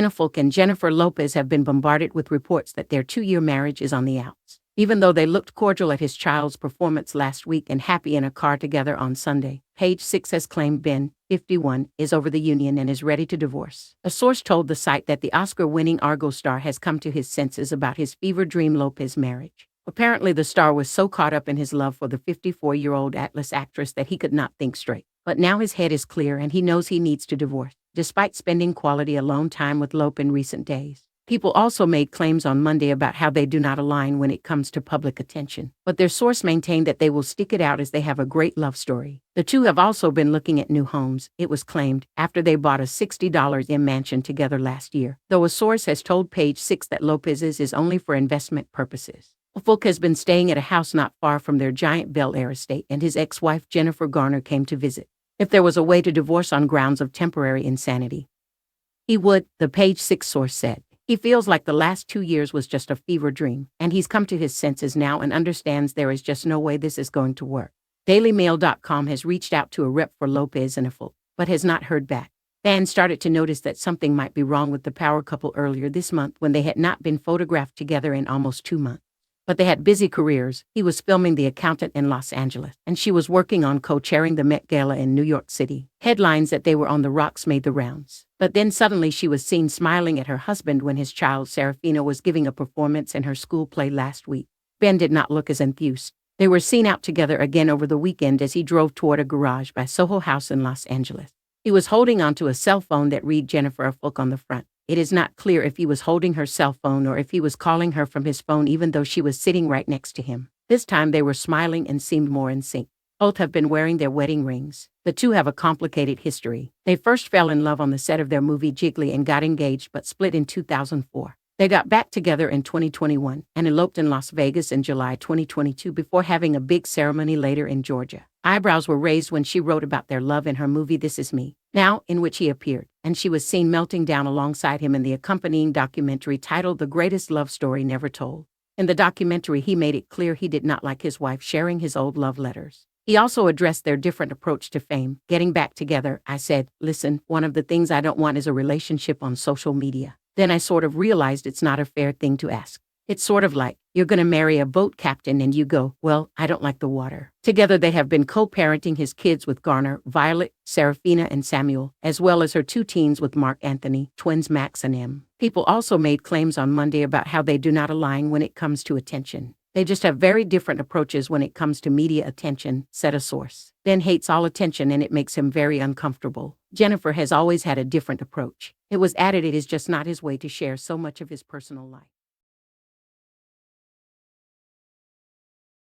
Affleck and Jennifer Lopez have been bombarded with reports that their 2-year marriage is on the outs. Even though they looked cordial at his child's performance last week and happy in a car together on Sunday, PageSix has claimed Ben, 51, is over the union and is ready to divorce. A source told the site that the Oscar-winning Argo star has come to his senses about his fever dream Lopez marriage. Apparently, the star was so caught up in his love for the 54-year-old Atlas actress that he could not think straight. But now his head is clear and he knows he needs to divorce, despite spending quality alone time with Lope in recent days. People also made claims on Monday about how they do not align when it comes to public attention, but their source maintained that they will stick it out as they have a great love story. The two have also been looking at new homes, it was claimed, after they bought a $60 mansion together last year, though a source has told PageSix that Lopez's is only for investment purposes. Affleck has been staying at a house not far from their giant Bel Air estate, and his ex-wife Jennifer Garner came to visit. If there was a way to divorce on grounds of temporary insanity, he would, the PageSix source said. He feels like the last 2 years was just a fever dream, and he's come to his senses now and understands there is just no way this is going to work. DailyMail.com has reached out to a rep for Lopez and Affleck, but has not heard back. Fans started to notice that something might be wrong with the power couple earlier this month when they had not been photographed together in almost 2 months. But they had busy careers. He was filming The Accountant in Los Angeles, and she was working on co-chairing the Met Gala in New York City. Headlines that they were on the rocks made the rounds. But then suddenly she was seen smiling at her husband when his child Serafina was giving a performance in her school play last week. Ben did not look as enthused. They were seen out together again over the weekend as he drove toward a garage by Soho House in Los Angeles. He was holding onto a cell phone that read Jennifer Affleck on the front. It is not clear if he was holding her cell phone or if he was calling her from his phone even though she was sitting right next to him. This time they were smiling and seemed more in sync. Both have been wearing their wedding rings. The two have a complicated history. They first fell in love on the set of their movie Jiggly and got engaged but split in 2004. They got back together in 2021 and eloped in Las Vegas in July 2022 before having a big ceremony later in Georgia. Eyebrows were raised when she wrote about their love in her movie This Is Me, now in which he appeared, and she was seen melting down alongside him in the accompanying documentary titled The Greatest Love Story Never Told. In the documentary, he made it clear he did not like his wife sharing his old love letters. He also addressed their different approach to fame. Getting back together, I said, listen, one of the things I don't want is a relationship on social media. Then I sort of realized it's not a fair thing to ask. It's sort of like, you're going to marry a boat captain and you go, well, I don't like the water. Together they have been co-parenting his kids with Garner, Violet, Serafina, and Samuel, as well as her 2 teens with Mark Anthony, twins Max and Em. People also made claims on Monday about how they do not align when it comes to attention. They just have very different approaches when it comes to media attention, said a source. Ben hates all attention and it makes him very uncomfortable. Jennifer has always had a different approach. It was added it is just not his way to share so much of his personal life.